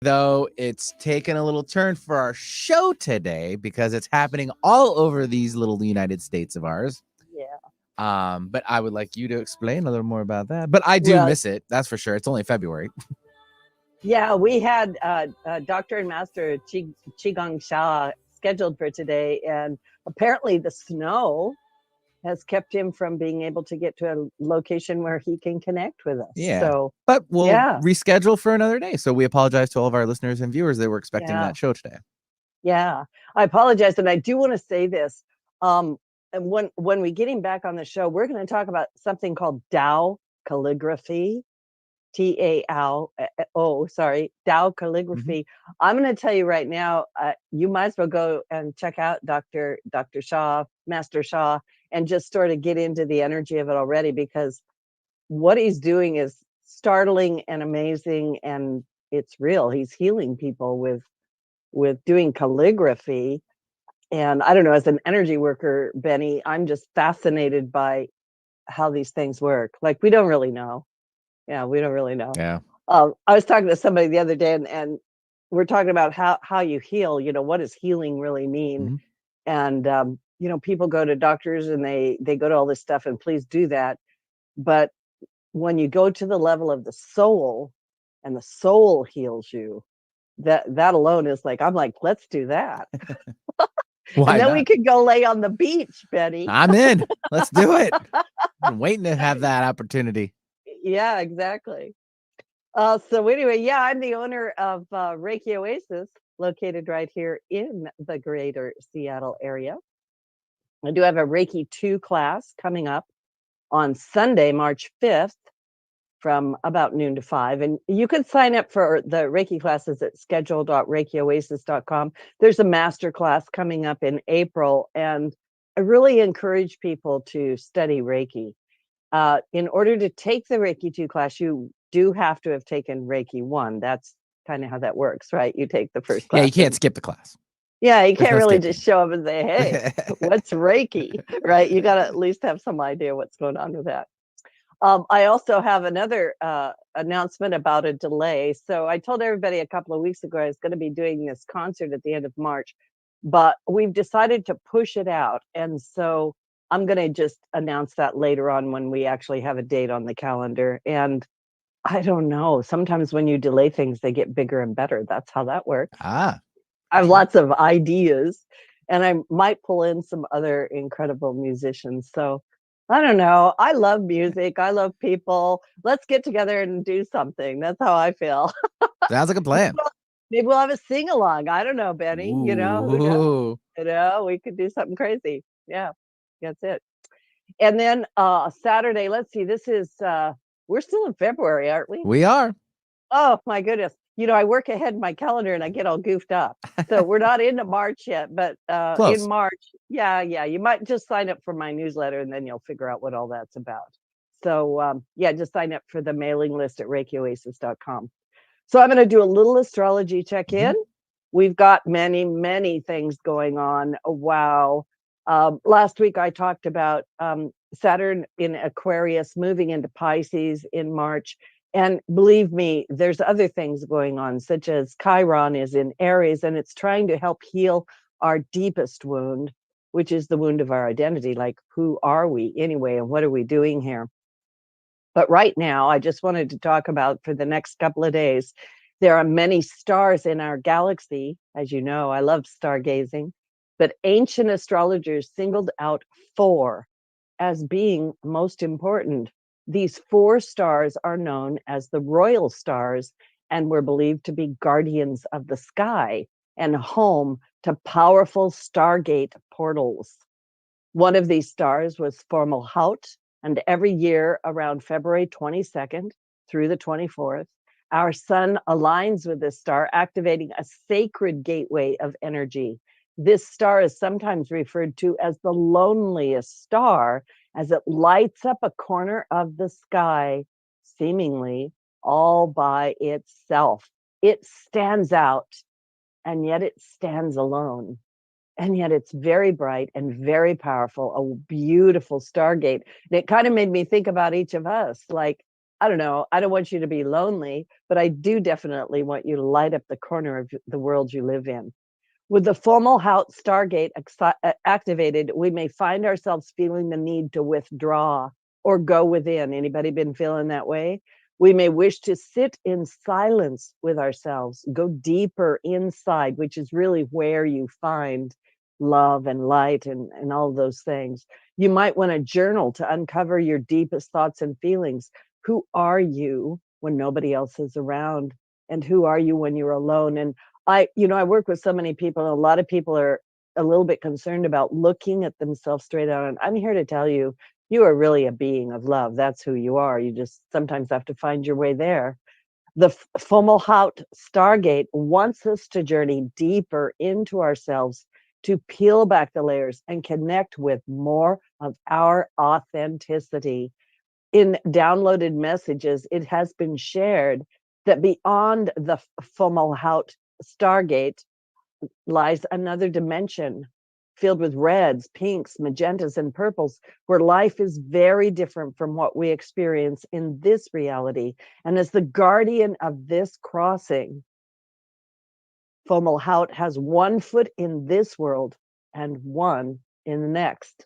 Though it's taken a little turn for our show today because it's happening all over these little United States of ours. Yeah. But I would like you to explain a little more about that. But I do Well, miss it. That's for sure. It's only February. yeah, we had Dr. and Master Qigong Sha scheduled for today, and apparently the snow has kept him from being able to get to a location where he can connect with us. Yeah. So, but we'll yeah. reschedule for another day. So we apologize to all of our listeners and viewers that were expecting Yeah. that show today. Yeah, I apologize, and I do want to say this. And when we get him back on the show, we're going to talk about something called Tao calligraphy. Tao calligraphy. I'm going to tell you right now, you might as well go and check out Dr. Shah, Master Shah, and just sort of get into the energy of it already, because what he's doing is startling and amazing, and it's real. He's healing people with doing calligraphy. And I don't know, as an energy worker, Benny, I'm just fascinated by how these things work. Like, we don't really know. Yeah, we don't really know. Yeah. I was talking to somebody the other day, and we're talking about how you heal. What does healing really mean? And people go to doctors and they go to all this stuff, and please do that. But when you go to the level of the soul, and the soul heals you, that alone is like, I'm like, let's do that. Why and then not? we could go lay on the beach, Betty. I'm in. Let's do it. I'm waiting to have that opportunity. Yeah, exactly. So anyway, yeah, I'm the owner of Reiki Oasis, located right here in the greater Seattle area. I do have a Reiki 2 class coming up on Sunday, March 5th, from about noon to 5. And you can sign up for the Reiki classes at schedule.reikioasis.com. There's a master class coming up in April, and I really encourage people to study Reiki. In order to take the Reiki 2 class, you do have to have taken Reiki 1. That's kind of how that works, right? You take the first class. Yeah, you can't skip the class. Yeah, you can't really just show up and say, hey, what's Reiki, right? You got to at least have some idea what's going on with that. I also have another announcement about a delay. So I told everybody a couple of weeks ago I was going to be doing this concert at the end of March, but we've decided to push it out. And so I'm going to just announce that later on when we actually have a date on the calendar. And I don't know, sometimes when you delay things, they get bigger and better. That's how that works. I have lots of ideas, and I might pull in some other incredible musicians. So I don't know. I love music. I love people. Let's get together and do something. That's how I feel. Sounds like a plan. Maybe we'll have a sing along. I don't know, Benny. Ooh. Who knows? We could do something crazy. Yeah, that's it. And then Saturday, let's see, this is we're still in February, aren't we? We are. Oh my goodness. I work ahead in my calendar and I get all goofed up. So we're not into March yet, but in March, yeah, you might just sign up for my newsletter and then you'll figure out what all that's about. So just sign up for the mailing list at reikioasis.com. So I'm going to do a little astrology check-in. We've got many, many things going on. Wow. Last week I talked about Saturn in Aquarius moving into Pisces in March. And believe me, there's other things going on, such as Chiron is in Aries, and it's trying to help heal our deepest wound, which is the wound of our identity. Like, who are we anyway, and what are we doing here? But right now, I just wanted to talk about, for the next couple of days, there are many stars in our galaxy. As you know, I love stargazing, but ancient astrologers singled out 4 as being most important. These 4 stars are known as the royal stars and were believed to be guardians of the sky and home to powerful stargate portals. One of these stars was Fomalhaut, and every year around February 22nd through the 24th, our sun aligns with this star, activating a sacred gateway of energy. This star is sometimes referred to as the loneliest star, as it lights up a corner of the sky, seemingly all by itself. It stands out, and yet it stands alone. And yet it's very bright and very powerful, a beautiful stargate. And it kind of made me think about each of us. Like, I don't know, I don't want you to be lonely, but I do definitely want you to light up the corner of the world you live in. With the Fomalhaut Stargate activated, we may find ourselves feeling the need to withdraw or go within. Anybody been feeling that way? We may wish to sit in silence with ourselves, go deeper inside, which is really where you find love and light and all those things. You might want to journal to uncover your deepest thoughts and feelings. Who are you when nobody else is around? And who are you when you're alone? And I work with so many people, and a lot of people are a little bit concerned about looking at themselves straight on. And I'm here to tell you, you are really a being of love. That's who you are. You just sometimes have to find your way there. The Fomalhaut Stargate wants us to journey deeper into ourselves, to peel back the layers and connect with more of our authenticity. In downloaded messages, it has been shared that beyond the Fomalhaut Stargate lies another dimension filled with reds, pinks, magentas, and purples, where life is very different from what we experience in this reality. And as the guardian of this crossing, Fomalhaut has one foot in this world and one in the next.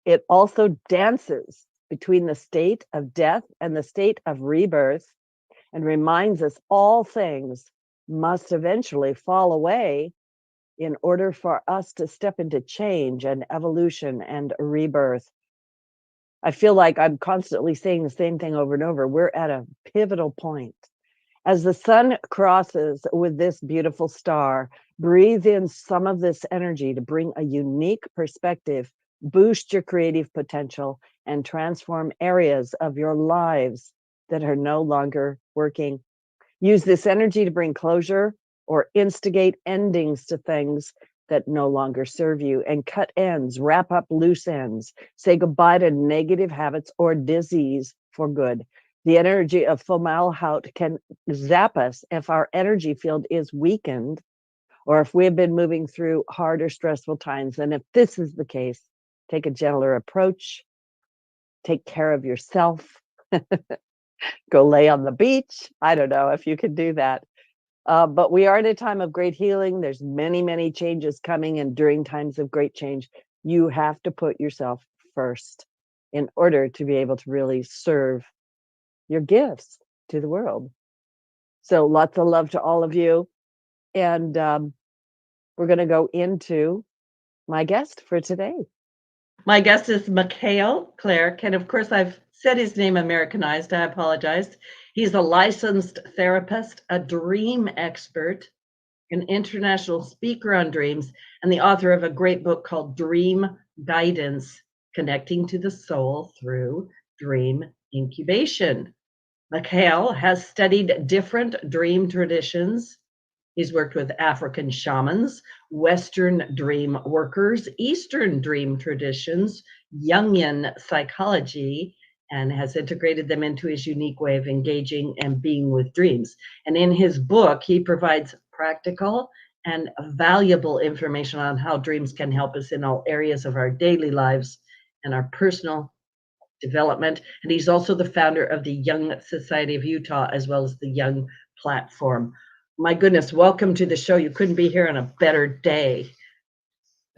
It also dances between the state of death and the state of rebirth, and reminds us all things must eventually fall away in order for us to step into change and evolution and rebirth. I feel like I'm constantly saying the same thing over and over. We're at a pivotal point. As the sun crosses with this beautiful star, breathe in some of this energy to bring a unique perspective, boost your creative potential, and transform areas of your lives that are no longer working. Use this energy to bring closure or instigate endings to things that no longer serve you, and cut ends, wrap up loose ends, say goodbye to negative habits or disease for good. The energy of Fomalhaut can zap us if our energy field is weakened, or if we have been moving through hard or stressful times. And if this is the case, take a gentler approach, take care of yourself, go lay on the beach. I don't know if you can do that. But we are in a time of great healing. There's many, many changes coming, and during times of great change, you have to put yourself first in order to be able to really serve your gifts to the world. So lots of love to all of you. And we're going to go into my guest for today. My guest is Machiel Clark, and of course I've said his name Americanized. I apologize. He's a licensed therapist, a dream expert, an international speaker on dreams, and the author of a great book called Dream Guidance: Connecting to the Soul Through Dream Incubation. Machiel has studied different dream traditions. He's worked with African shamans, Western dream workers, Eastern dream traditions, Jungian psychology, and has integrated them into his unique way of engaging and being with dreams. And in his book, he provides practical and valuable information on how dreams can help us in all areas of our daily lives and our personal development. And he's also the founder of the Jung Society of Utah, as well as the Jung Platform. My goodness, welcome to the show. You couldn't be here on a better day.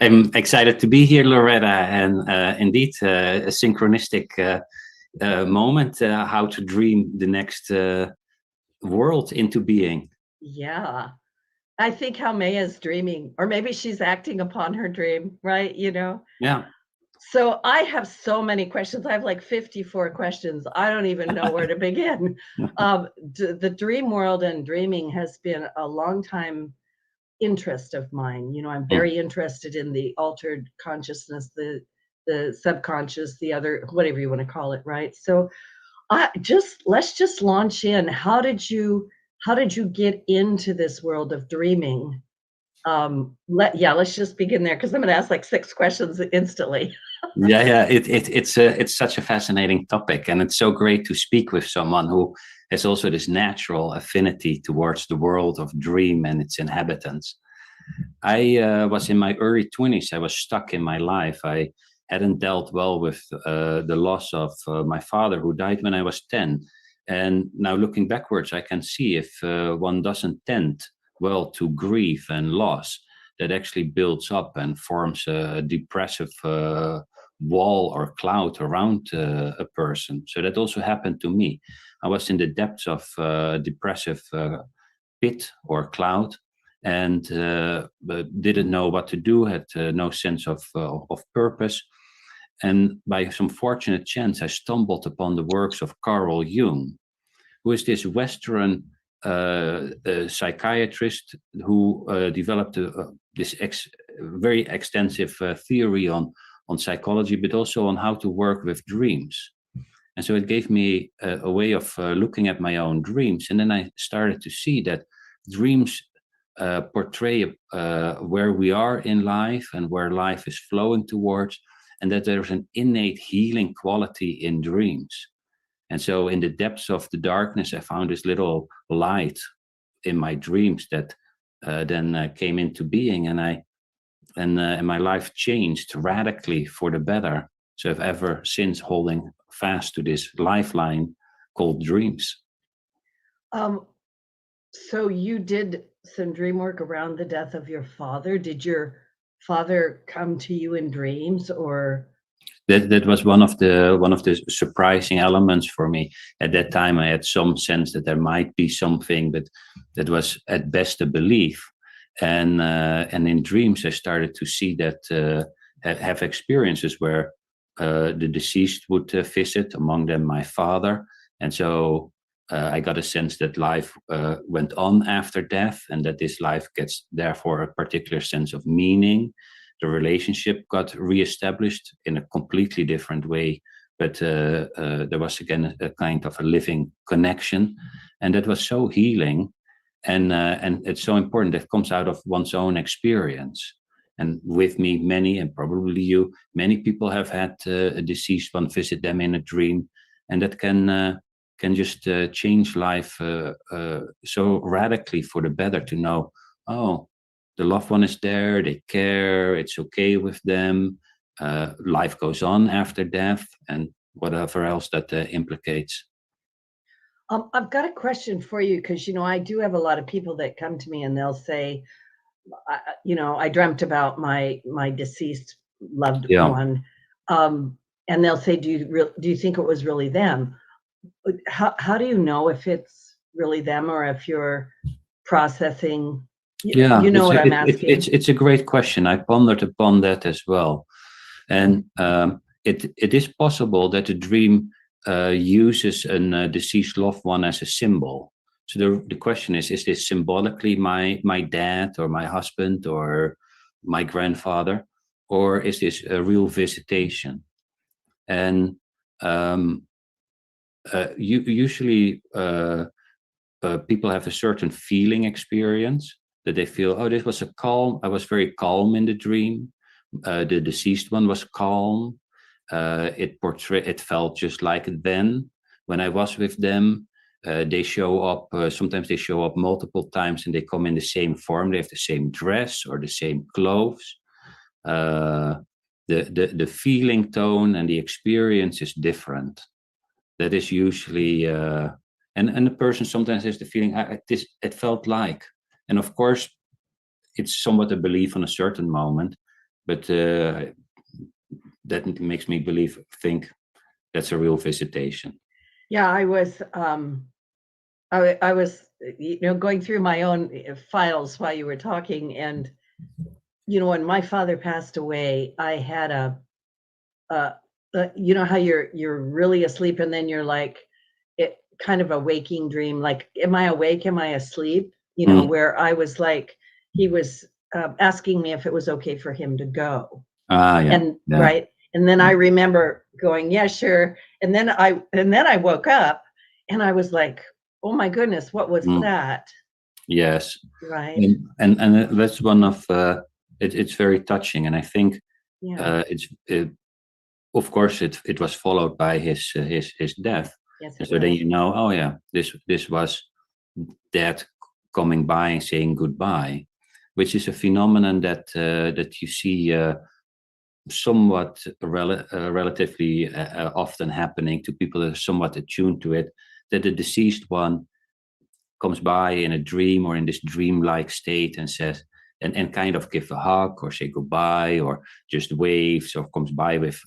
I'm excited to be here, Loretta, and indeed a synchronistic moment, how to dream the next world into being. Yeah. I think how Maya's dreaming, or maybe she's acting upon her dream, right? You know? Yeah. So I have so many questions. I have like 54 questions. I don't even know where to begin. The dream world and dreaming has been a long time interest of mine. You know, I'm very interested in the altered consciousness, the subconscious, the other, whatever you want to call it, right? So let's just launch in. How did you get into this world of dreaming? Let's just begin there, because I'm going to ask like 6 questions instantly. It's such a fascinating topic, and it's so great to speak with someone who has also this natural affinity towards the world of dream and its inhabitants. I was in my early 20s. I was stuck in my life. I hadn't dealt well with the loss of my father, who died when I was 10. And now looking backwards, I can see if one doesn't tend well to grief and loss, that actually builds up and forms a depressive wall or cloud around a person. So that also happened to me. I was in the depths of depressive pit or cloud, and didn't know what to do, had no sense of purpose. And by some fortunate chance, I stumbled upon the works of Carl Jung, who is this Western psychiatrist who developed this very extensive theory on psychology, but also on how to work with dreams. And so it gave me a way of looking at my own dreams. And then I started to see that dreams portray where we are in life and where life is flowing towards, and that there's an innate healing quality in dreams. And so in the depths of the darkness, I found this little light in my dreams that then came into being, and my life changed radically for the better. So I've ever since holding fast to this lifeline called dreams. So you did some dream work around the death of your father. Did your father come to you in dreams, or? That was one of the surprising elements for me. At that time, I had some sense that there might be something, but that was at best a belief. And in dreams, I started to see that have experiences where the deceased would visit, among them my father. And so I got a sense that life went on after death, and that this life gets therefore a particular sense of meaning. The relationship got reestablished in a completely different way, but there was again a kind of a living connection, and that was so healing, and it's so important. That comes out of one's own experience. And with me, and probably you, many people have had a deceased one visit them in a dream, and that can just change life so radically for the better, to know, oh, the loved one is there, they care, it's okay with them, life goes on after death, and whatever else that implicates. I've got a question for you, because, I do have a lot of people that come to me and they'll say, I dreamt about my deceased loved one. And they'll say, do you think it was really them? How do you know if it's really them, or if you're processing? You know what I'm asking? It's a great question. I pondered upon that as well. And it is possible that a dream uses a deceased loved one as a symbol. So the question is this symbolically my dad or my husband or my grandfather, or is this a real visitation? And usually people have a certain feeling experience, that they feel, oh, this was I was very calm in the dream. The deceased one was calm. It felt just like it then when I was with them. They show up, sometimes they show up multiple times, and they come in the same form. They have the same dress or the same clothes. The feeling tone and the experience is different. That is usually, and the person sometimes has the feeling, it felt like. And of course, it's somewhat a belief on a certain moment, but that makes me think that's a real visitation. Yeah, I was going through my own files while you were talking, and when my father passed away, I had how you're really asleep, and then you're like, it kind of a waking dream, like, am I awake, am I asleep? Where I was like, he was asking me if it was okay for him to go. Right. And then I remember going, yeah, sure. And then I woke up and I was like, oh my goodness, what was that? Yes. Right. And that's one of it's very touching, and I think of course it was followed by his death. Yes. And so then oh yeah, this was Dad coming by and saying goodbye, which is a phenomenon that you see somewhat relatively often happening to people that are somewhat attuned to it, that the deceased one comes by in a dream or in this dreamlike state and says, and kind of give a hug or say goodbye or just waves or comes by with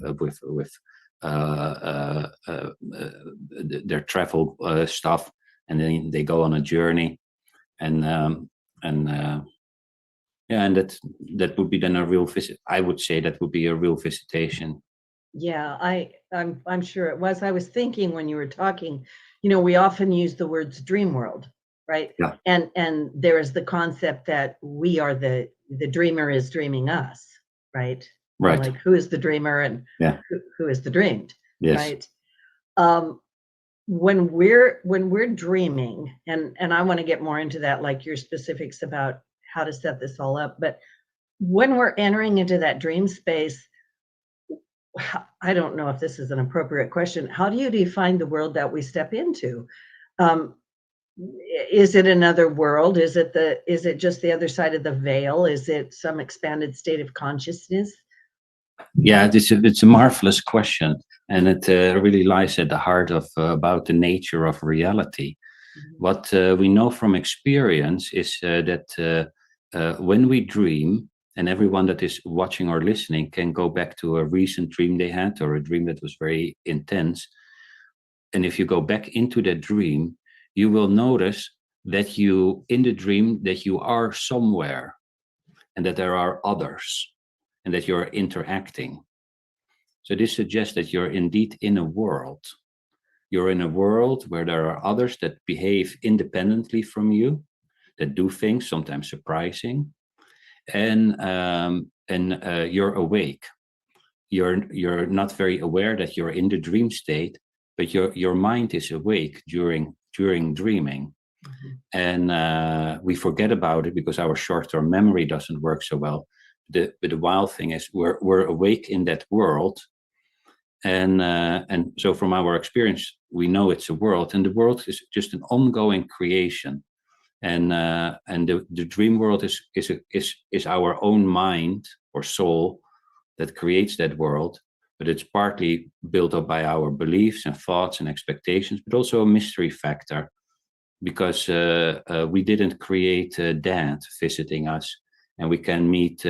their travel stuff, and then they go on a journey, and that would be then a real visit. I would say that would be a real visitation. Yeah, I'm sure it was. I was thinking when you were talking, we often use the words dream world, right? Yeah. And there is the concept that we are the dreamer is dreaming us, right? Right. Like, who is the dreamer and who is the dreamed? Yes. Right. When we're dreaming, and I want to get more into that, like your specifics about how to set this all up, but when we're entering into that dream space, I don't know if this is an appropriate question. How do you define the world that we step into? Is it another world? Is it just the other side of the veil? Is it some expanded state of consciousness? Yeah, it's a marvelous question, and it really lies at the heart of about the nature of reality. Mm-hmm. What we know from experience is that when we dream, and everyone that is watching or listening can go back to a recent dream they had or a dream that was very intense. And if you go back into that dream, you will notice that in the dream, that you are somewhere and that there are others and that you're interacting. So this suggests that you're indeed in a world. You're in a world where there are others that behave independently from you, that do things, sometimes surprising. And you're awake. You're not very aware that you're in the dream state, but your mind is awake during dreaming. Mm-hmm. And we forget about it because our short-term memory doesn't work so well. But the wild thing is we're awake in that world, and so from our experience we know it's a world, and the world is just an ongoing creation. And the dream world is our own mind or soul that creates that world, but it's partly built up by our beliefs and thoughts and expectations, but also a mystery factor, because we didn't create Dad visiting us, and we can meet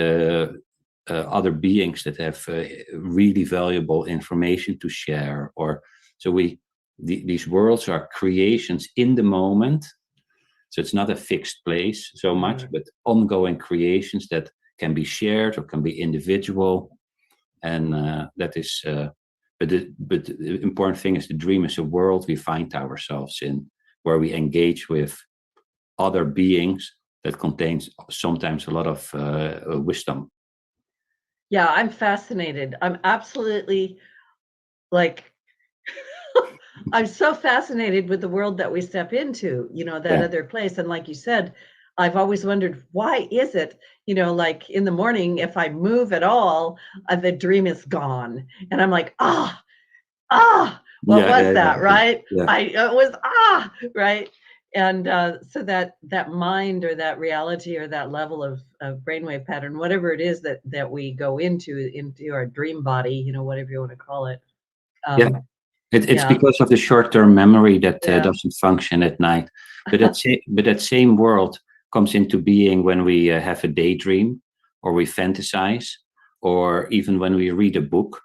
other beings that have really valuable information to share. Or so these worlds are creations in the moment. So it's not a fixed place so much, but ongoing creations that can be shared or can be individual. And that is, but the important thing is the dream is a world we find ourselves in, where we engage with other beings that contains sometimes a lot of wisdom. Yeah, I'm fascinated. I'm absolutely I'm so fascinated with the world that we step into, that other place. And like you said, I've always wondered, why is it, like in the morning, if I move at all, the dream is gone. And I'm like, what was that? Right. Yeah. It was, right. And so that mind or that reality or that level of brainwave pattern, whatever it is that we go into our dream body, whatever you want to call it. It's because of the short-term memory that doesn't function at night. But that same world comes into being when we have a daydream, or we fantasize, or even when we read a book.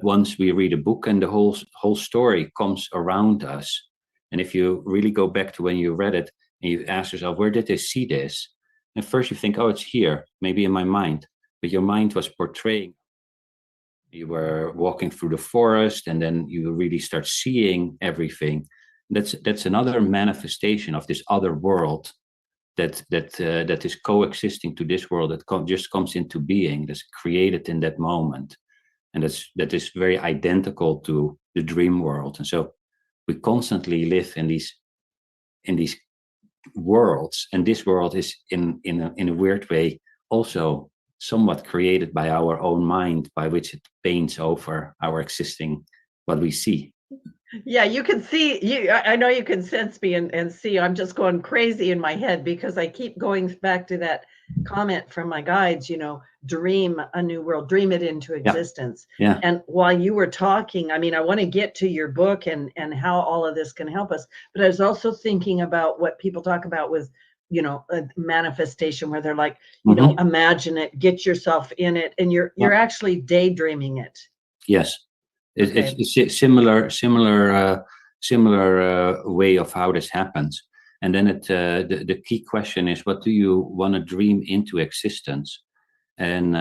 Once we read a book, and the whole story comes around us. And if you really go back to when you read it, and you ask yourself, where did I see this? And first you think, oh, it's here, maybe in my mind. But your mind was portraying. You were walking through the forest, and then you really start seeing everything. That's another manifestation of this other world that is coexisting to this world, that just comes into being, that's created in that moment, and that is very identical to the dream world. And so we constantly live in these worlds, and this world is in a weird way also somewhat created by our own mind, by which it paints over our existing, what we see. Yeah, you can see, I know you can sense me and see I'm just going crazy in my head, because I keep going back to that comment from my guides, dream a new world, dream it into existence. Yeah. And while you were talking, I mean, I want to get to your book and how all of this can help us, but I was also thinking about what people talk about with, you know, a manifestation, where they're like, you know, imagine it, get yourself in it, and you're actually daydreaming it. Yes, it's a similar way of how this happens. And then the key question is, what do you want to dream into existence? And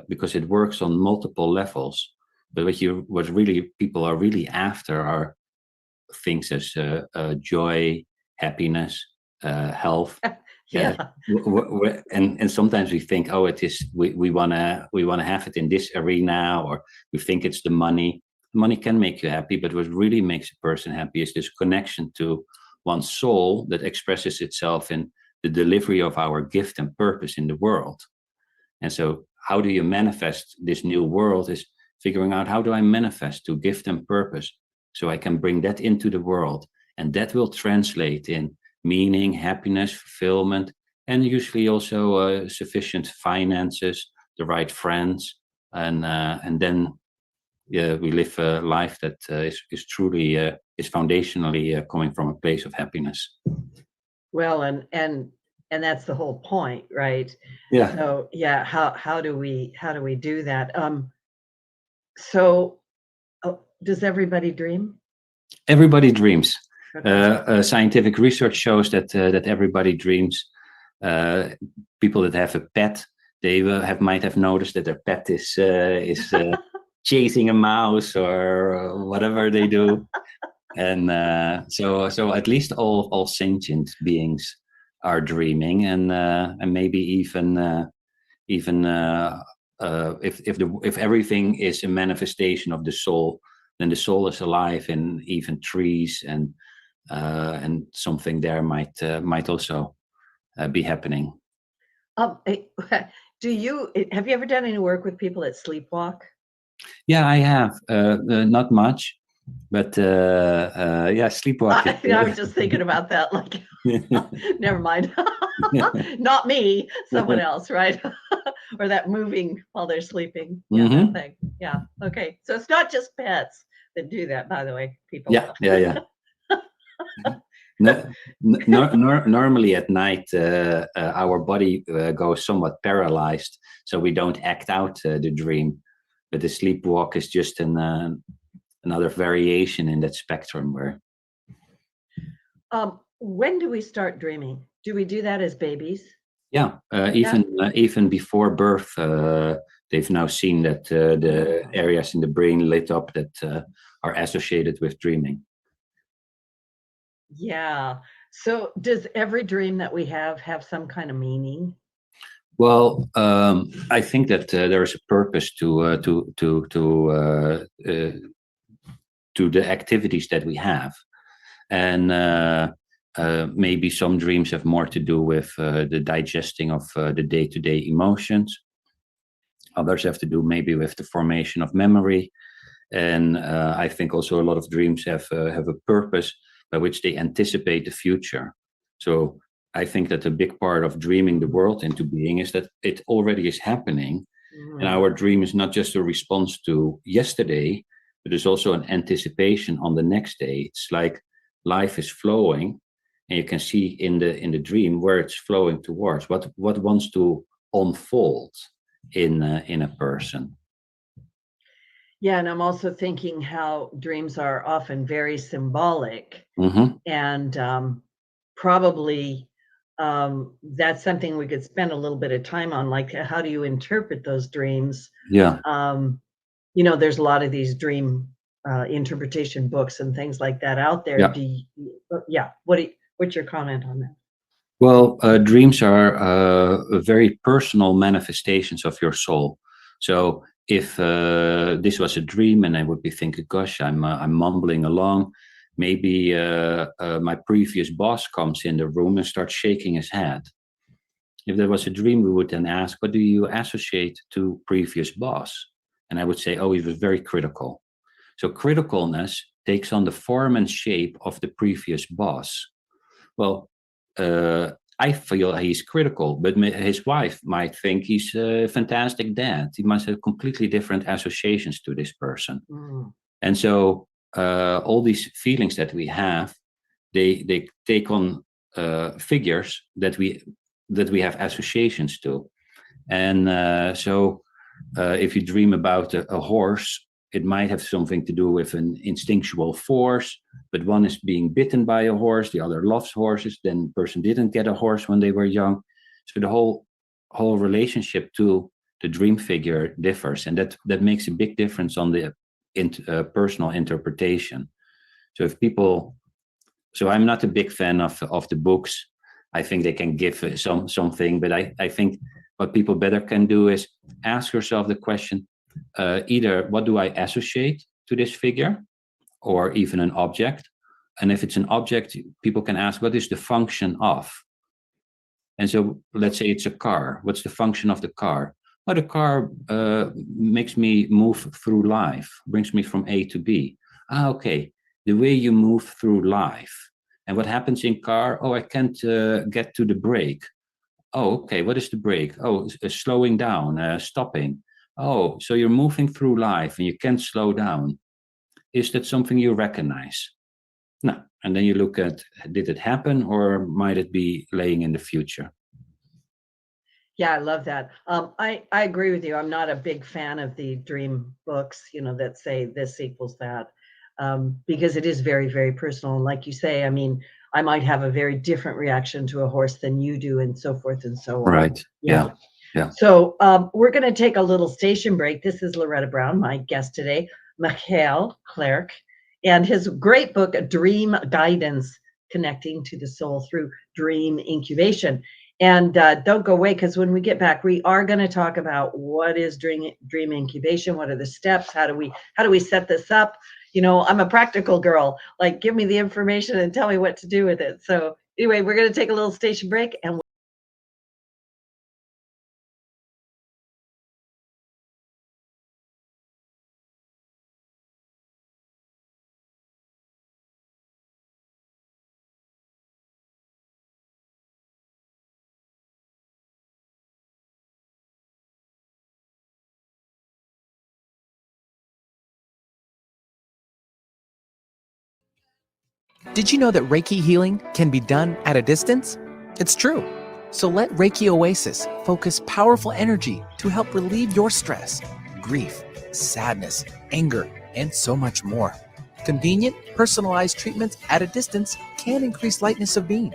because it works on multiple levels, but what really people are really after are things as joy, happiness, health. And sometimes we think, oh, it is we want to have it in this arena, or we think it's the money. Money can make you happy, but what really makes a person happy is this connection to one's soul that expresses itself in the delivery of our gift and purpose in the world. And so how do you manifest this new world is figuring out, how do I manifest to gift and purpose so I can bring that into the world, and that will translate in meaning, happiness, fulfillment, and usually also sufficient finances, the right friends, and then we live a life that is truly is foundationally coming from a place of happiness. Well, and that's the whole point, right? Yeah. So yeah, how do we do that? So does everybody dream? Everybody dreams. Scientific research shows that everybody dreams. People that have a pet, they might have noticed that their pet is chasing a mouse or whatever they do, and so at least all sentient beings are dreaming, and maybe even if everything is a manifestation of the soul, then the soul is alive in even trees, and something there might also be happening. Have you ever done any work with people that sleepwalk? Yeah, I have. Not much, but yeah, sleepwalking. I was just thinking about that. Like, never mind. Not me, someone else, right? Or that moving while they're sleeping. Yeah, that thing. Yeah. Okay. So it's not just pets that do that, by the way, people. Yeah. Normally at night, our body goes somewhat paralyzed, so we don't act out the dream. But the sleepwalk is just another variation in that spectrum. Where when do we start dreaming? Do we do that as babies? Yeah, even before birth, they've now seen that the areas in the brain lit up that are associated with dreaming. Yeah. So does every dream that we have some kind of meaning? Well, I think that there is a purpose to the activities that we have, and maybe some dreams have more to do with the digesting of the day-to-day emotions. Others have to do maybe with the formation of memory, and I think also a lot of dreams have a purpose by which they anticipate the future. So I think that a big part of dreaming the world into being is that it already is happening. And our dream is not just a response to yesterday, but it's also an anticipation on the next day. It's like life is flowing, and you can see in the dream where it's flowing towards, what wants to unfold in a person. Yeah, and I'm also thinking how dreams are often very symbolic, and probably that's something we could spend a little bit of time on, like how do you interpret those dreams? Yeah. You know, there's a lot of these dream interpretation books and things like that out there. Yeah. What's your comment on that? Well, dreams are very personal manifestations of your soul. So if this was a dream and I would be thinking, gosh, I'm mumbling along, maybe my previous boss comes in the room and starts shaking his head. If there was a dream, we would then ask, what do you associate to previous boss? And I would say, oh, he was very critical. So criticalness takes on the form and shape of the previous boss. Well, I feel he's critical, but his wife might think he's a fantastic dad. He must have completely different associations to this person. And so all these feelings that we have, they take on figures that we have associations to. And so if you dream about a horse, it might have something to do with an instinctual force, but one is being bitten by a horse, the other loves horses, then the person didn't get a horse when they were young. So the whole relationship to the dream figure differs, and that makes a big difference on the personal interpretation. So I'm not a big fan of the books. I think they can give something, but I think what people better can do is ask yourself the question, either what do I associate to this figure, or even an object? And if it's an object, people can ask, what is the function of? And so let's say it's a car. What's the function of the car? Well, the car makes me move through life, brings me from A to B. Okay, the way you move through life. And what happens in car? Oh, I can't get to the brake. Oh, okay, what is the brake? Oh, slowing down, stopping. Oh, so you're moving through life and you can't slow down. Is that something you recognize? No. And then you look at, did it happen, or might it be laying in the future? Yeah, I love that. I agree with you. I'm not a big fan of the dream books, that say this equals that, because it is very, very personal. And like you say, I mean, I might have a very different reaction to a horse than you do, and so forth and so on. Right. Yeah. So we're going to take a little station break. This is Loretta Brown, my guest today, Machiel Clark, and his great book, Dream Guidance, Connecting to the Soul Through Dream Incubation. And don't go away, because when we get back, we are going to talk about what is dream incubation, what are the steps, how do we set this up? I'm a practical girl. Like, give me the information and tell me what to do with it. So anyway, we're going to take a little station break, and Did you know that Reiki healing can be done at a distance? It's true. So let Reiki Oasis focus powerful energy to help relieve your stress, grief, sadness, anger, and so much more. Convenient, personalized treatments at a distance can increase lightness of being.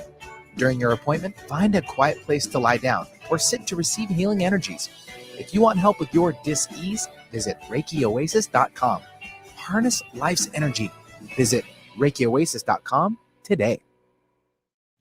During your appointment, find a quiet place to lie down or sit to receive healing energies. If you want help with your dis-ease, visit ReikiOasis.com. Harness life's energy. Visit ReikiOasis.com today.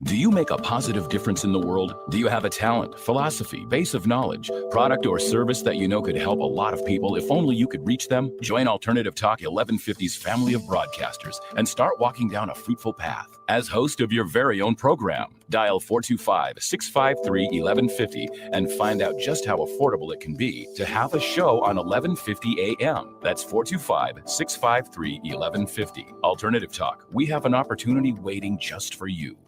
Do you make a positive difference in the world? Do you have a talent, philosophy, base of knowledge, product, or service that you know could help a lot of people if only you could reach them? Join Alternative Talk 1150's family of broadcasters and start walking down a fruitful path. As host of your very own program, dial 425-653-1150 and find out just how affordable it can be to have a show on 1150 AM. That's 425-653-1150. Alternative Talk. We have an opportunity waiting just for you.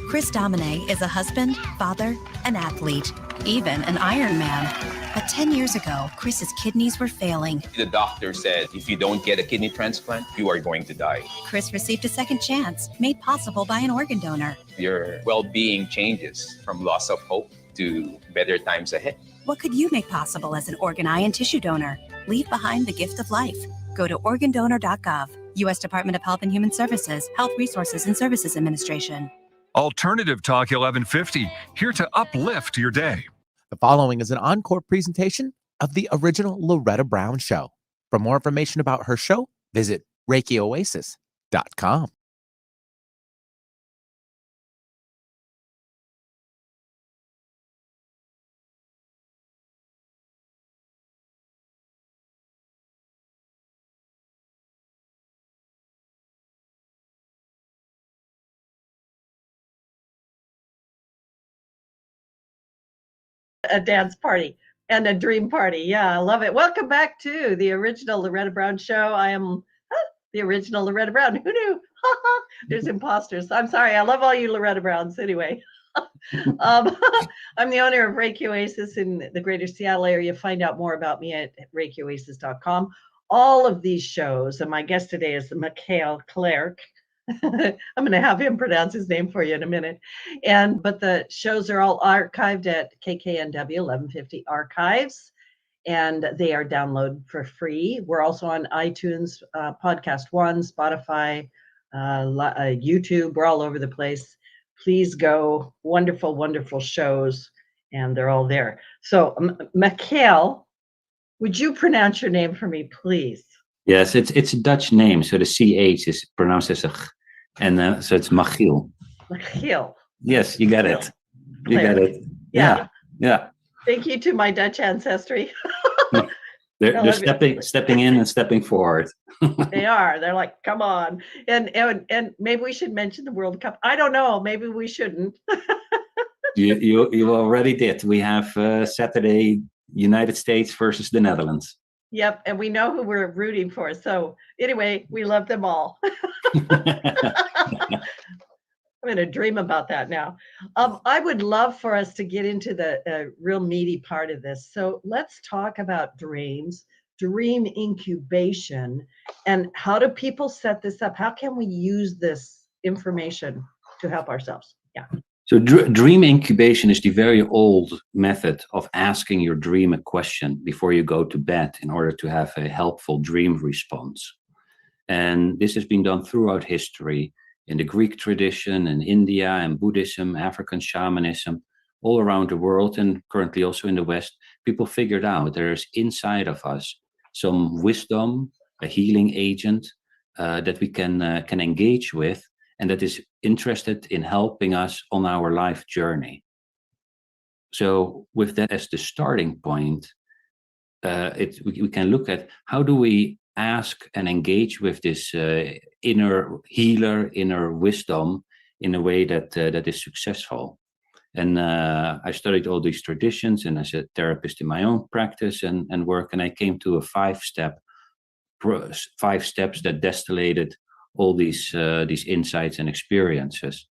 Chris Domine is a husband, father, an athlete, even an Ironman. But 10 years ago, Chris's kidneys were failing. The doctor said, if you don't get a kidney transplant, you are going to die. Chris received a second chance, made possible by an organ donor. Your well-being changes from loss of hope to better times ahead. What could you make possible as an organ, eye, and tissue donor? Leave behind the gift of life. Go to organdonor.gov. U.S. Department of Health and Human Services, Health Resources and Services Administration. Alternative Talk 1150, here to uplift your day. The following is an encore presentation of the original Loretta Brown Show. For more information about her show, visit ReikiOasis.com. A dance party and a dream party. Yeah, I love it. Welcome back to the original Loretta Brown Show. I am the original Loretta Brown. Who knew? There's imposters. I'm sorry. I love all you Loretta Browns anyway. um, I'm the owner of Reiki Oasis in the greater Seattle area. Find out more about me at ReikiOasis.com. All of these shows, and my guest today is Machiel Clark. I'm going to have him pronounce his name for you in a minute. But the shows are all archived at KKNW 1150 Archives, and they are downloaded for free. We're also on iTunes, Podcast One, Spotify, YouTube. We're all over the place. Please go. Wonderful, wonderful shows, and they're all there. So, Machiel, would you pronounce your name for me, please? Yes, it's a Dutch name, so the CH is pronounced as a ch, and so it's Machiel. Machiel. Yes, you got it. You got it. Yeah. Thank you to my Dutch ancestry. They're stepping in and stepping forward. They are. They're like, come on. And maybe we should mention the World Cup. I don't know. Maybe we shouldn't. You already did. We have Saturday, United States versus the Netherlands. Yep. And we know who we're rooting for. So anyway, we love them all. I'm going to dream about that now. I would love for us to get into the real meaty part of this. So let's talk about dreams, dream incubation, and how do people set this up? How can we use this information to help ourselves? Yeah. So dream incubation is the very old method of asking your dream a question before you go to bed in order to have a helpful dream response. And this has been done throughout history. In the Greek tradition, in India, and Buddhism, African shamanism, all around the world, and currently also in the West, people figured out there's inside of us some wisdom, a healing agent that we can engage with, and that is interested in helping us on our life journey. So with that as the starting point, we can look at how do we ask and engage with this inner healer, inner wisdom in a way that is successful. And I studied all these traditions, and as a therapist in my own practice and work, and I came to a 5 steps that distillated all these insights and experiences.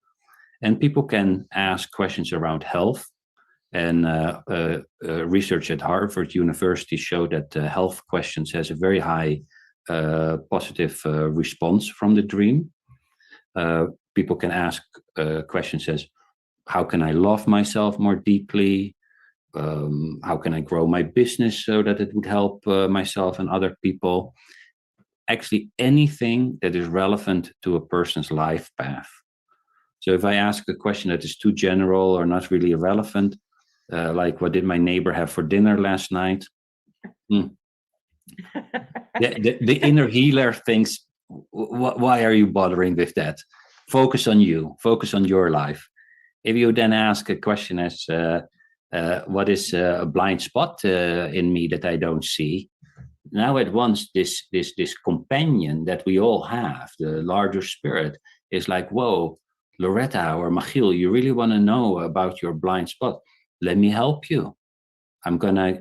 And people can ask questions around health. And research at Harvard University showed that health questions has a very high positive response from the dream. People can ask questions as, how can I love myself more deeply? How can I grow my business so that it would help myself and other people? Actually, anything that is relevant to a person's life path. So if I ask a question that is too general or not really relevant, like, what did my neighbor have for dinner last night? The inner healer thinks, why are you bothering with that? Focus on you, focus on your life. If you then ask a question as, what is a blind spot in me that I don't see? Now at once, this companion that we all have, the larger spirit, is like, whoa, Loretta or Machiel, you really want to know about your blind spot? Let me help you. I'm gonna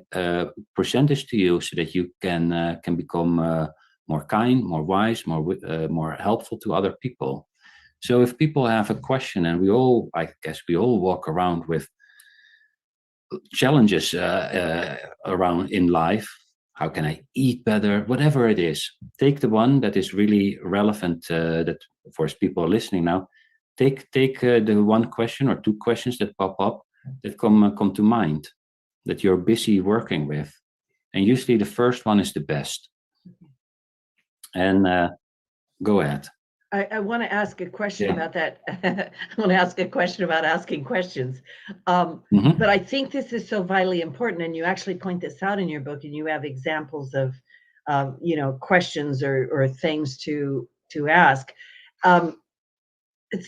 present this to you so that you can become more kind, more wise, more helpful to other people. So if people have a question, and I guess we all walk around with challenges around in life. How can I eat better? Whatever it is, take the one that is really relevant. That for people listening now, take the one question or 2 questions that pop up that come to mind, that you're busy working with, and usually the first one is the best. And go ahead. I want to ask a question about that. I want to ask a question about asking questions. But I think this is so vitally important, and you actually point this out in your book, and you have examples of questions or things to ask.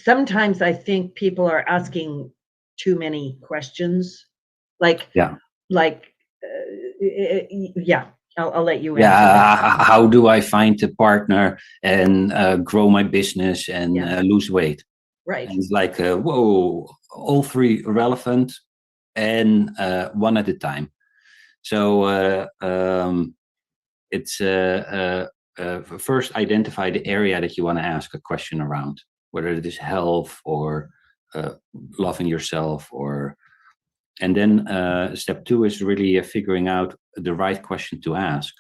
Sometimes I think people are asking too many questions. I'll let you answer that. How do I find a partner and grow my business and lose weight? Right. And it's like, whoa, all 3 relevant and one at a time. So it's first identify the area that you want to ask a question around, whether it is health or loving yourself, and then step 2 is really figuring out the right question to ask,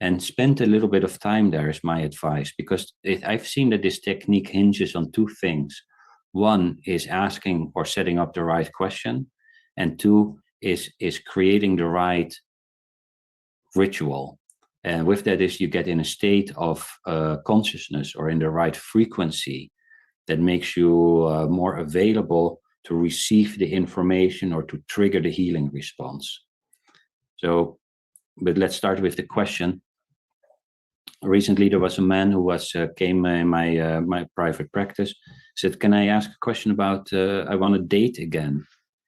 and spend a little bit of time there is my advice, because I've seen that this technique hinges on 2 things. 1 is asking or setting up the right question, and 2 is creating the right ritual. And with that is you get in a state of consciousness, or in the right frequency, that makes you more available to receive the information or to trigger the healing response. So, but let's start with the question. Recently, there was a man who came in my private practice. Said, "Can I ask a question about? I want to date again."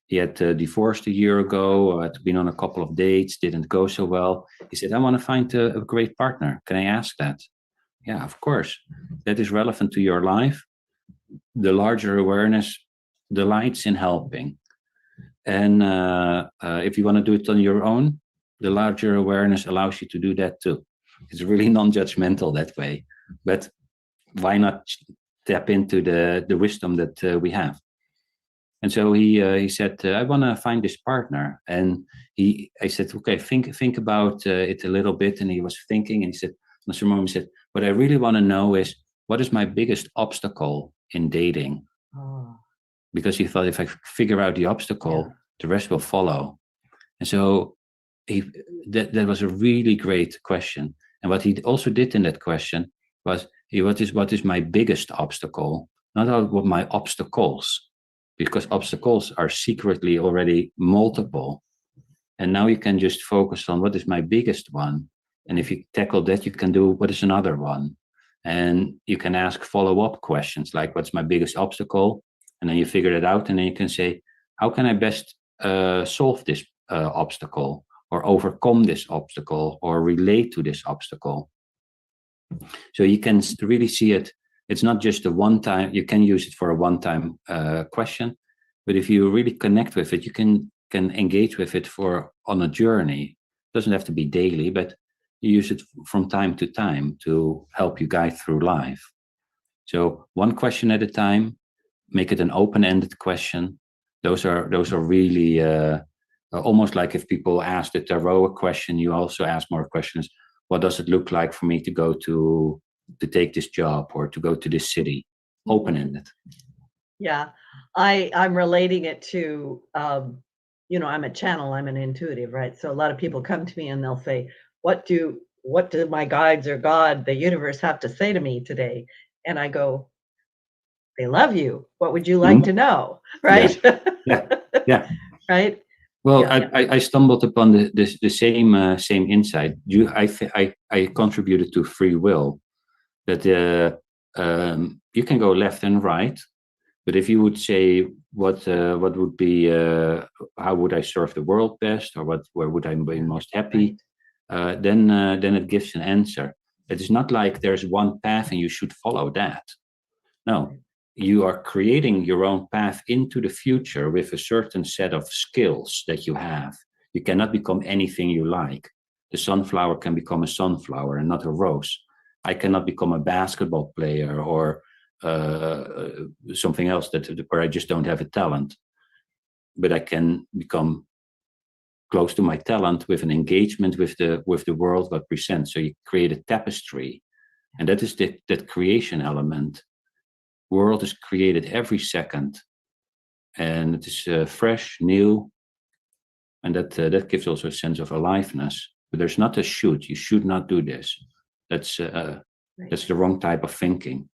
He had divorced a year ago. Had been on a couple of dates, didn't go so well. He said, "I want to find a great partner. Can I ask that?" Yeah, of course. That is relevant to your life. The larger awareness delights in helping, and if you want to do it on your own, the larger awareness allows you to do that too. It's really non-judgmental that way, but why not tap into the wisdom that we have? And so he said, "I want to find this partner." And I said, "Okay, think about it a little bit." And he was thinking, and he said, Mr. Mom, he said, "What I really want to know is, what is my biggest obstacle in dating?" Oh. Because he thought, if I figure out the obstacle, the rest will follow. And so that was a really great question. And what he also did in that question was, what is my biggest obstacle? Not what my obstacles, because obstacles are secretly already multiple. And now you can just focus on what is my biggest one. And if you tackle that, you can do what is another one. And you can ask follow-up questions like, what's my biggest obstacle? And then you figure it out, and then you can say, how can I best solve this obstacle, or overcome this obstacle, or relate to this obstacle? So you can really see it. It's not just a one-time. You can use it for a one-time question, but if you really connect with it, you can engage with it on a journey. It doesn't have to be daily, but you use it from time to time to help you guide through life. So one question at a time. Make it an open-ended question. Those are really almost like if people ask the tarot a question, you also ask more questions. What does it look like for me to go to take this job, or to go to this city? Open-ended. Yeah, I'm relating it to, I'm a channel, I'm an intuitive, right? So a lot of people come to me and they'll say, what do my guides or God, the universe, have to say to me today? And I go, they love you. What would you like to know? Right? Yeah. Right. Well, yeah. I stumbled upon the same insight. I contributed to free will, that you can go left and right, but if you would say what would be how would I serve the world best, or where would I be most happy, then it gives an answer. It is not like there's one path and you should follow that. No. You are creating your own path into the future with a certain set of skills that you have. You cannot become anything you like. The sunflower can become a sunflower and not a rose. I cannot become a basketball player or something else where I just don't have a talent. But I can become close to my talent with an engagement with the world that presents. So you create a tapestry, and that is that creation element. World is created every second, and it is fresh, new, and that gives also a sense of aliveness. But there's not a should. You should not do this. That's the wrong type of thinking.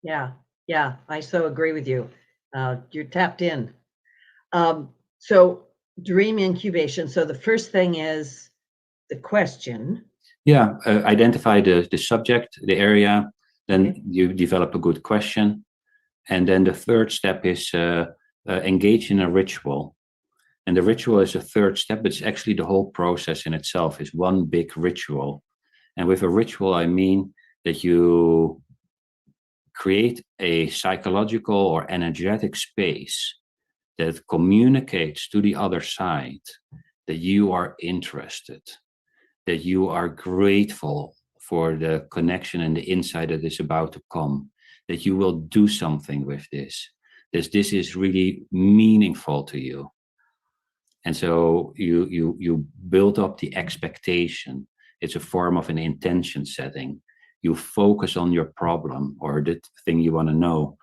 Yeah, I so agree with you. You're tapped in. So dream incubation. So the first thing is the question. Yeah, identify the subject, the area. Then you develop a good question. And then the third step is engage in a ritual. And the ritual is a third step, but it's actually the whole process in itself is one big ritual. And with a ritual, I mean that you create a psychological or energetic space that communicates to the other side that you are interested, that you are grateful for the connection and the insight that is about to come, that you will do something with this, this is really meaningful to you. And so you build up the expectation. It's a form of an intention setting. You focus on your problem or the thing you want to know.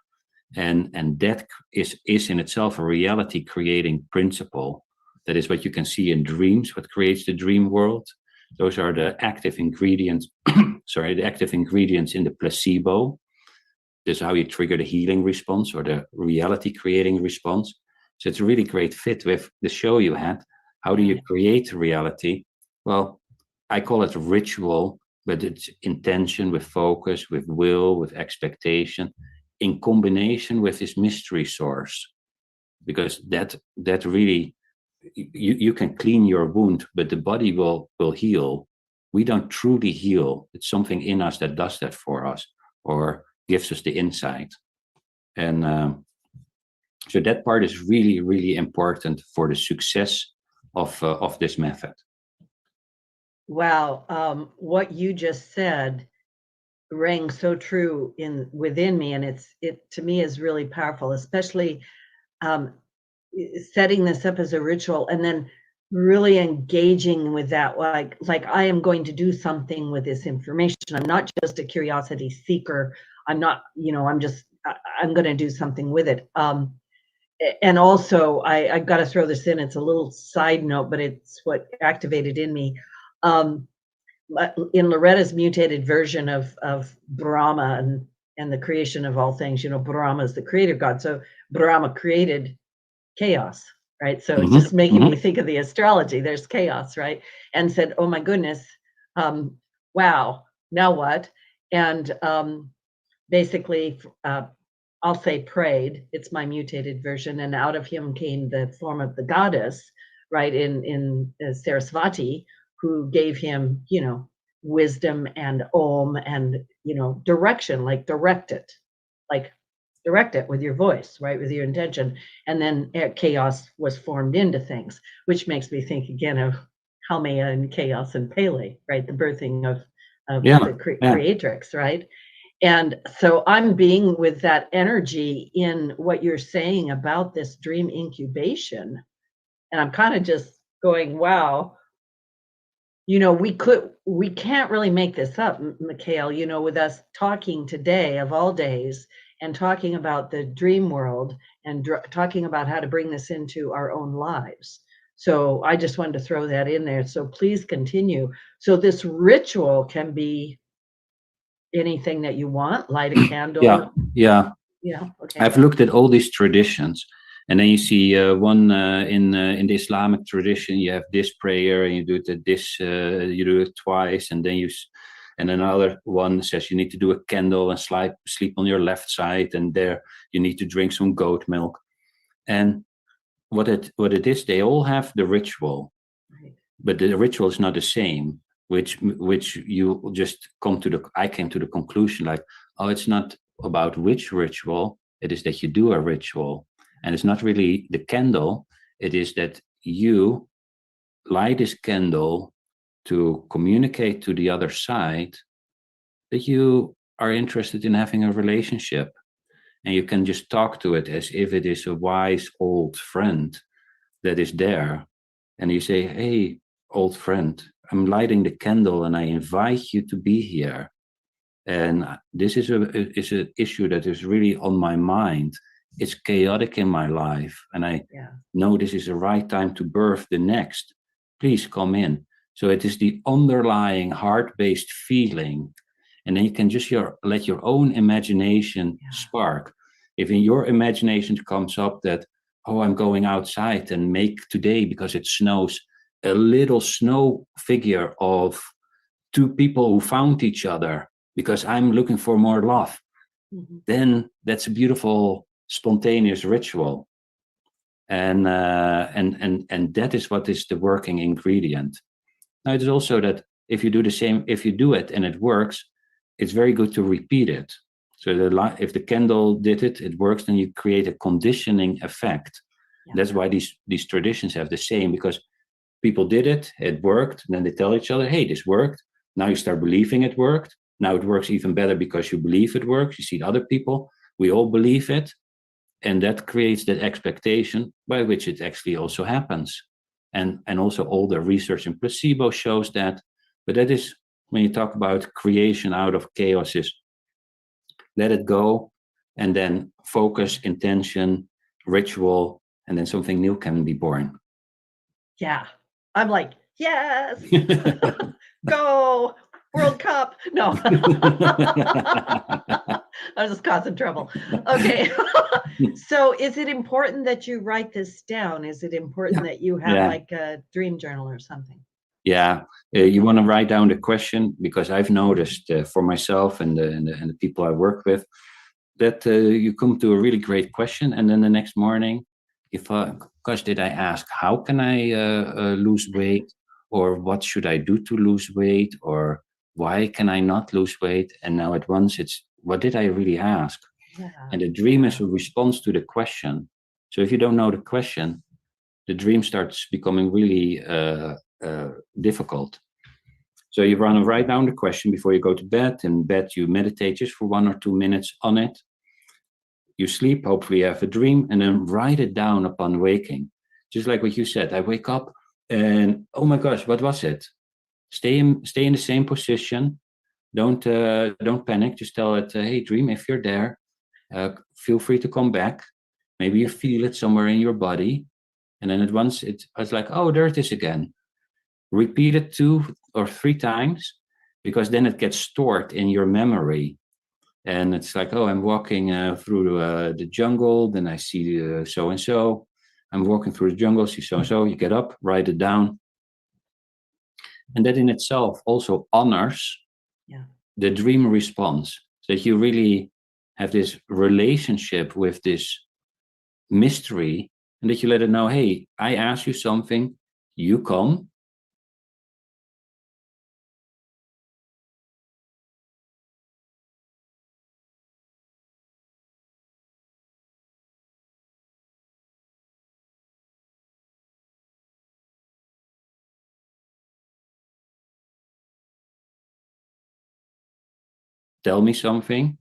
And that is in itself a reality creating principle. That is what you can see in dreams, what creates the dream world. Those are the active ingredients, the active ingredients in the placebo. This is how you trigger the healing response or the reality creating response. So it's a really great fit with the show you had. How do you create reality? Well, I call it ritual, but it's intention with focus, with will, with expectation, in combination with this mystery source. Because that really, you can clean your wound, but the body will heal. We don't truly heal. It's something in us that does that for us or gives us the insight. And so that part is really, really important for the success of this method. Wow, what you just said rang so true within me, and it to me is really powerful, especially setting this up as a ritual and then really engaging with that, like I am going to do something with this information. I'm not just a curiosity seeker. I'm not, I'm going to do something with it. And also, I've got to throw this in. It's a little side note, but it's what activated in me. In Loretta's mutated version of Brahma and the creation of all things, Brahma is the creator God. So Brahma created chaos, right? So it's just making me think of the astrology. There's chaos, right? And said, oh my goodness, wow, now what? And basically, I'll say prayed. It's my mutated version, and out of him came the form of the goddess, right? In Sarasvati, who gave him, wisdom and om and direction, like direct it with your voice, right? With your intention. And then chaos was formed into things, which makes me think again of Haumea and chaos and Pele, right? The birthing of the creatrix, right? And so I'm being with that energy in what you're saying about this dream incubation. And I'm kind of just going, wow, we can't really make this up, Machiel, with us talking today of all days and talking about the dream world and talking about how to bring this into our own lives. So I just wanted to throw that in there. So please continue. So this ritual can be anything that you want, light a candle. Yeah. Okay. I've looked at all these traditions, and then you see one in the Islamic tradition, you have this prayer, and you do it you do it twice, and then and another one says you need to do a candle and sleep on your left side, and there you need to drink some goat milk. And what it is, they all have the ritual, right. But the ritual is not the same. Which you just I came to the conclusion like, oh, it's not about which ritual, it is that you do a ritual. And it's not really the candle, it is that you light this candle to communicate to the other side that you are interested in having a relationship. And you can just talk to it as if it is a wise old friend that is there. And you say, hey, old friend, I'm lighting the candle and I invite you to be here. And this is an issue that is really on my mind. It's chaotic in my life. And I know this is the right time to birth the next. Please come in. So it is the underlying heart-based feeling. And then you can just let your own imagination spark. If in your imagination comes up that, oh, I'm going outside and make today, because it snows, a little snow figure of two people who found each other because I'm looking for more love, then that's a beautiful spontaneous ritual. And that is what is the working ingredient. Now it is also that if you do the same, if you do it and it works, it's very good to repeat it. So if the candle did it, it works, then you create a conditioning effect. That's why these traditions have the same, because people did it, it worked, and then they tell each other, hey, this worked. Now you start believing it worked. Now it works even better because you believe it works. You see the other people, we all believe it. And that creates that expectation by which it actually also happens. And also all the research in placebo shows that. But that is, when you talk about creation out of chaos, is let it go, and then focus, intention, ritual, and then something new can be born. Yeah. I'm like, yes, go World Cup. No, I was just causing trouble. Okay. So is it important that you write this down? Is it important that you have like a dream journal or something? Yeah, you want to write down the question, because I've noticed for myself and the people I work with that you come to a really great question, and then the next morning, gosh, did I ask how can I lose weight, or what should I do to lose weight, or why can I not lose weight? And now at once it's, what did I really ask? Yeah. And the dream is a response to the question. So if you don't know the question, the dream starts becoming really difficult. So you want to write down the question before you go to bed. In bed, you meditate just for 1 or 2 minutes on it. You sleep, hopefully you have a dream, and then write it down upon waking. Just like what you said, I wake up and, oh my gosh, what was it? Stay in the same position. Don't panic. Just tell it, hey, dream, if you're there, feel free to come back. Maybe you feel it somewhere in your body. And then at once it's like, oh, there it is again. Repeat it 2 or 3 times, because then it gets stored in your memory. And it's like, oh, I'm walking through the jungle, then I see so-and-so. I'm walking through the jungle, see so-and-so. You get up, write it down. And that in itself also honors the dream response, so that you really have this relationship with this mystery, and that you let it know, hey, I asked you something, you come. Tell me something.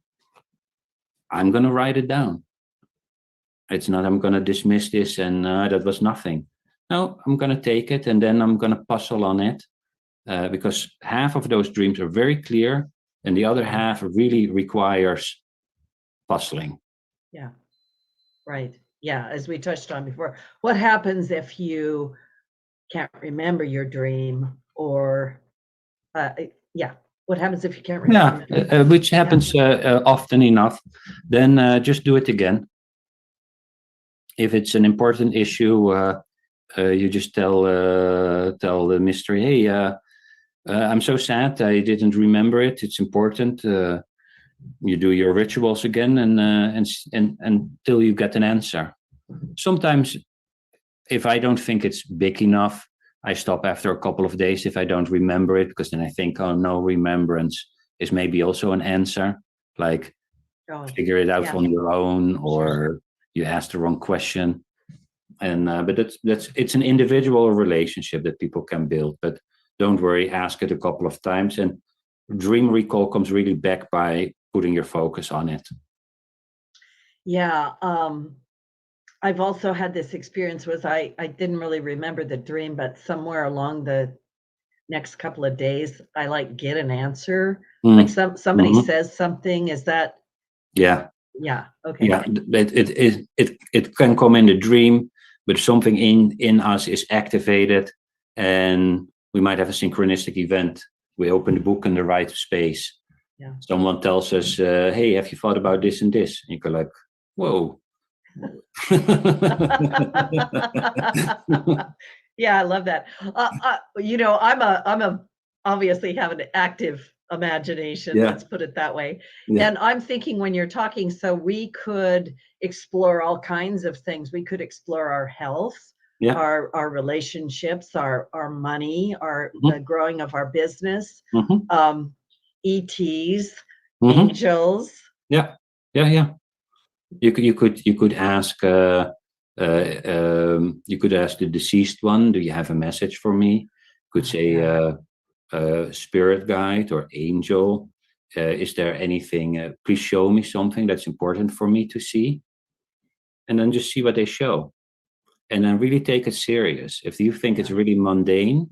I'm going to write it down. It's not, I'm going to dismiss this and that was nothing. No, I'm going to take it, and then I'm going to puzzle on it, because half of those dreams are very clear, and the other half really requires puzzling. Yeah, right. Yeah, as we touched on before, what happens if you can't remember your dream, or what happens if you can't remember? Which happens often enough. Then just do it again. If it's an important issue, you just tell the mystery, hey, I'm so sad I didn't remember it. It's important. You do your rituals again, and until you get an answer. Sometimes, if I don't think it's big enough, I stop after a couple of days if I don't remember it, because then I think, oh, no remembrance is maybe also an answer. Like, figure it out on your own, or you asked the wrong question. And but it's an individual relationship that people can build. But don't worry, ask it a couple of times, and dream recall comes really back by putting your focus on it. Yeah. I've also had this experience with, I didn't really remember the dream, but somewhere along the next couple of days, I like get an answer. Like somebody says something. Is that? Yeah. Yeah. Okay. Yeah. It can come in the dream, but something in us is activated, and we might have a synchronistic event. We open the book in the right space. Yeah. Someone tells us, hey, have you thought about this and this? And you go like, whoa. Yeah, I love that. I'm obviously have an active imagination. Let's put it that way. Yeah. And I'm thinking, when you're talking, so we could explore all kinds of things. We could explore our health, our relationships, our money, the growing of our business, ETs, angels. Yeah. You could ask you could ask the deceased one, do you have a message for me? You could say spirit guide or angel. Is there anything? Please show me something that's important for me to see. and then just see what they show. And then really take it serious. If you think it's really mundane,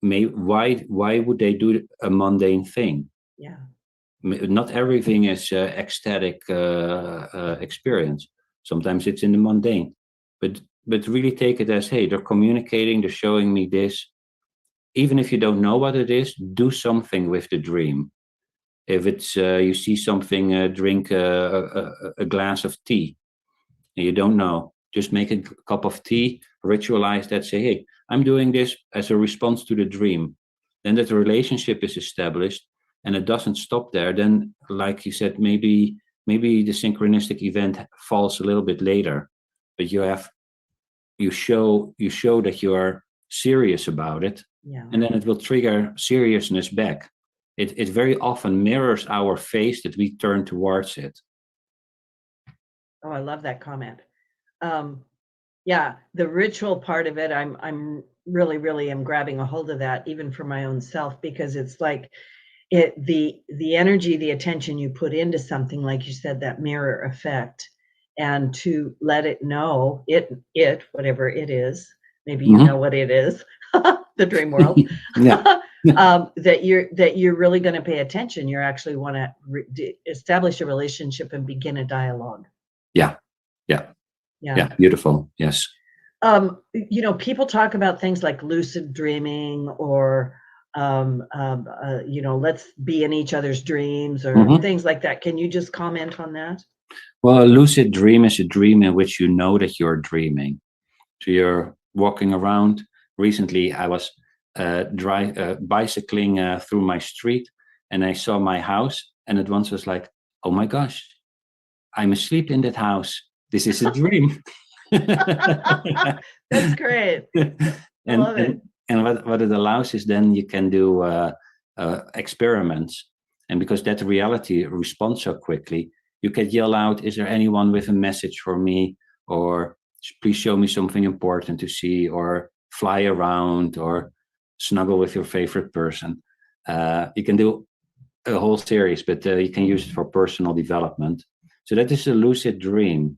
why would they do a mundane thing? Yeah. Not everything is ecstatic experience. Sometimes it's in the mundane, but really take it as, hey, they're communicating, they're showing me this. Even if you don't know what it is, do something with the dream. If it's you see something, drink a glass of tea, and you don't know, just make a cup of tea, ritualize that, say, hey, I'm doing this as a response to the dream. Then that relationship is established, and it doesn't stop there. Then, like you said, maybe the synchronistic event falls a little bit later, but you show that you are serious about it, and then it will trigger seriousness back. It very often mirrors our face that we turn towards it. Oh, I love that comment. Yeah, the ritual part of it, I'm really am grabbing a hold of that, even for my own self, because it's like the energy, the attention you put into something, like you said, that mirror effect, and to let it know it whatever it is, maybe you know what it is, the dream world, that you're really going to pay attention. You're actually want to establish a relationship and begin a dialogue. Yeah, beautiful. Yes. People talk about things like lucid dreaming, or let's be in each other's dreams, or things like that. Can you just comment on that? Well, a lucid dream is a dream in which you know that you're dreaming. So you're walking around. Recently, I was bicycling through my street, and I saw my house, and at once was like, oh my gosh, I'm asleep in that house. This is a dream. That's great. I love it. And what it allows is then you can do experiments. And because that reality responds so quickly, you can yell out, is there anyone with a message for me? Or please show me something important to see, or fly around, or snuggle with your favorite person. You can do a whole series, but you can use it for personal development. So that is a lucid dream.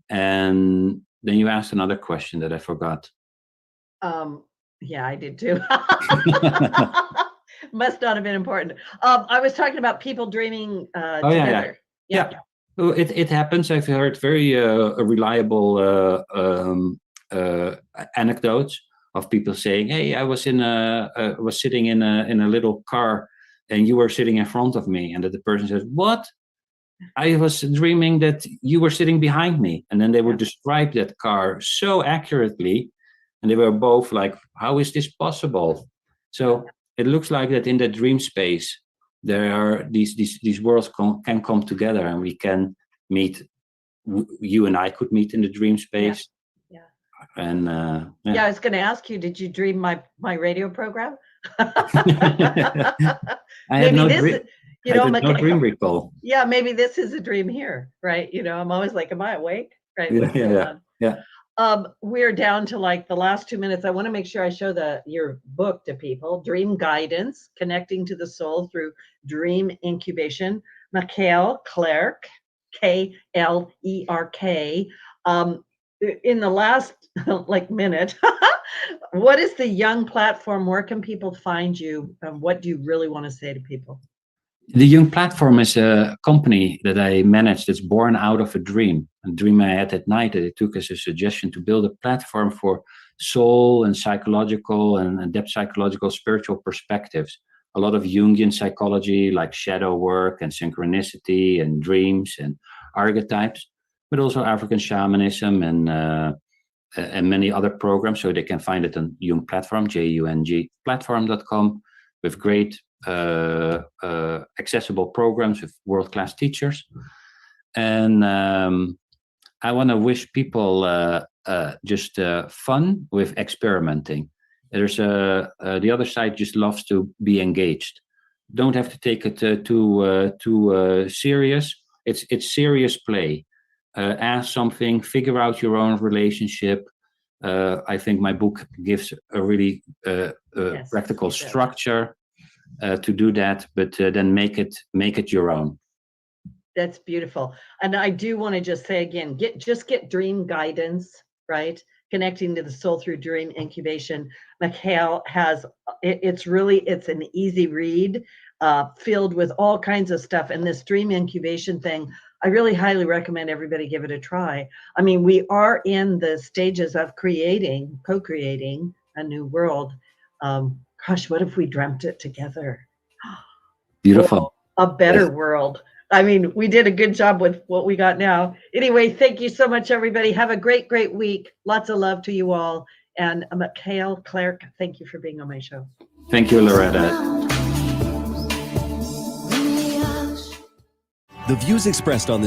And then you asked another question that I forgot. Yeah, I did too. Must not have been important. I was talking about people dreaming together. Yeah. Well, it happens. I've heard very reliable anecdotes of people saying, "Hey, I was was sitting in a little car, and you were sitting in front of me," and that the person says, "What? I was dreaming that you were sitting behind me," and then they would describe that car so accurately, and they were both like, "How is this possible?" So it looks like that in the dream space, there are these worlds can come together, and we can meet. You and I could meet in the dream space. And I was going to ask you, did you dream my radio program? I had no dream recall. Yeah, maybe this is a dream here, right? I'm always like, am I awake? Right? Yeah. We're down to like the last 2 minutes. I want to make sure I show your book to people, Dream Guidance, Connecting to the Soul Through Dream Incubation. Machiel Clerk, K-L-E-R-K. In the last minute, what is the Jung Platform? Where can people find you? What do you really want to say to people? The Jung Platform is a company that I manage that's born out of a dream I had at night, that I took as a suggestion to build a platform for soul and psychological and depth psychological spiritual perspectives. A lot of Jungian psychology, like shadow work and synchronicity and dreams and archetypes, but also African shamanism and many other programs. So they can find it on Jung Platform, Jung platform.com, with great accessible programs with world-class teachers. And I want to wish people just fun with experimenting. There's the other side just loves to be engaged. Don't have to take it too serious. It's serious play. Ask something, figure out your own relationship. I think my book gives a really practical structure to do that, but then make it your own. That's beautiful. And I do want to just say again, get dream guidance, right? Connecting to the soul through dream incubation. Machiel has, it's an easy read, filled with all kinds of stuff. And this dream incubation thing, I really highly recommend everybody give it a try. I mean, we are in the stages of co-creating a new world. Gosh, what if we dreamt it together? Beautiful. A better world. I mean, we did a good job with what we got now. Anyway, thank you so much, everybody. Have a great, great week. Lots of love to you all. And Machiel, Clark, thank you for being on my show. Thank you, Loretta. The views expressed on this